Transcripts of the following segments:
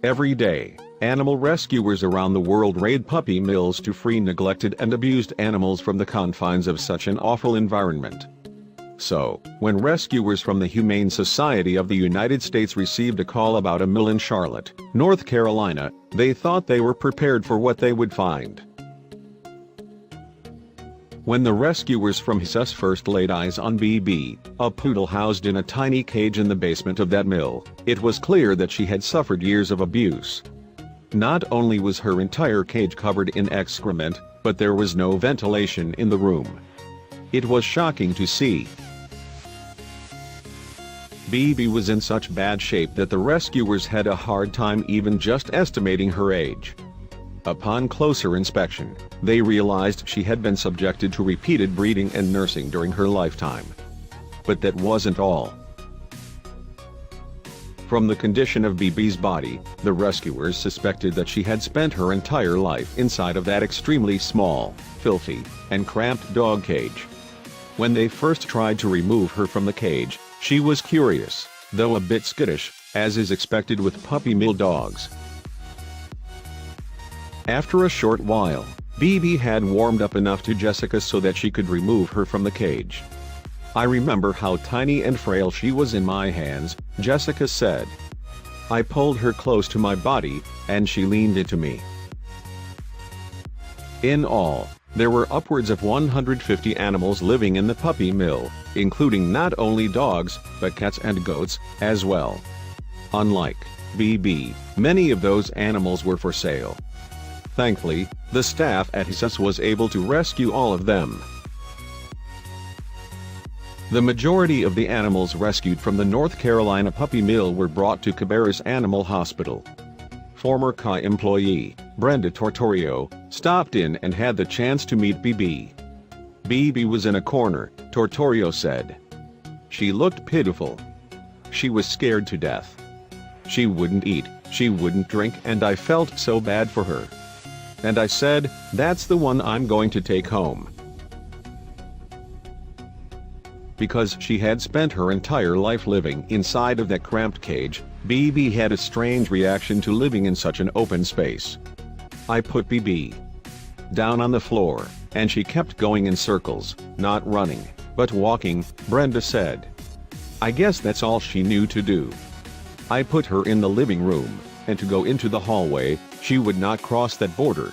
Every day, animal rescuers around the world raid puppy mills to free neglected and abused animals from the confines of such an awful environment. So, when rescuers from the Humane Society of the United States received a call about a mill in Charlotte, North Carolina, they thought they were prepared for what they would find. When the rescuers from HSS first laid eyes on BB, a poodle housed in a tiny cage in the basement of that mill, it was clear that she had suffered years of abuse. Not only was her entire cage covered in excrement, but there was no ventilation in the room. It was shocking to see. BB was in such bad shape that the rescuers had a hard time even just estimating her age. Upon closer inspection, they realized she had been subjected to repeated breeding and nursing during her lifetime. But that wasn't all. From the condition of BB's body, the rescuers suspected that she had spent her entire life inside of that extremely small, filthy, and cramped dog cage. When they first tried to remove her from the cage, she was curious, though a bit skittish, as is expected with puppy mill dogs. After a short while, BB had warmed up enough to Jessica so that she could remove her from the cage. "I remember how tiny and frail she was in my hands," Jessica said. "I pulled her close to my body, and she leaned into me." In all, there were upwards of 150 animals living in the puppy mill, including not only dogs, but cats and goats, as well. Unlike BB, many of those animals were for sale. Thankfully, the staff at HSS was able to rescue all of them. The majority of the animals rescued from the North Carolina puppy mill were brought to Cabarrus Animal Hospital. Former CA employee, Brenda Tortorio, stopped in and had the chance to meet BB. "BB was in a corner," Tortorio said. "She looked pitiful. She was scared to death. She wouldn't eat, she wouldn't drink, and I felt so bad for her. And I said, that's the one I'm going to take home." Because she had spent her entire life living inside of that cramped cage, BB had a strange reaction to living in such an open space. "I put BB down on the floor, and she kept going in circles, not running, but walking," Brenda said. "I guess that's all she knew to do. I put her in the living room, and to go into the hallway, she would not cross that border."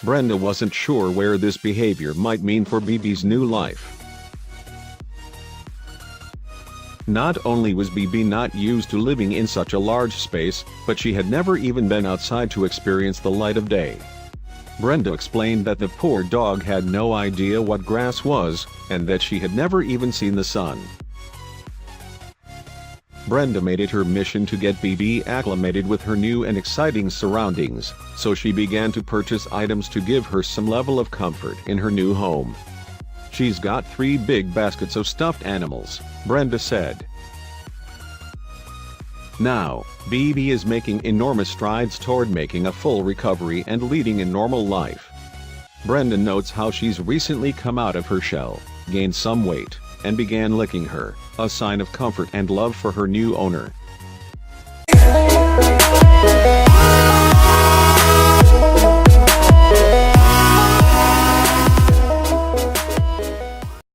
Brenda wasn't sure where this behavior might mean for BB's new life. Not only was BB not used to living in such a large space, but she had never even been outside to experience the light of day. Brenda explained that the poor dog had no idea what grass was, and that she had never even seen the sun. Brenda made it her mission to get BB acclimated with her new and exciting surroundings, so she began to purchase items to give her some level of comfort in her new home. "She's got 3 big baskets of stuffed animals," Brenda said. Now, BB is making enormous strides toward making a full recovery and leading a normal life. Brenda notes how she's recently come out of her shell, gained some weight, and began licking her, a sign of comfort and love for her new owner.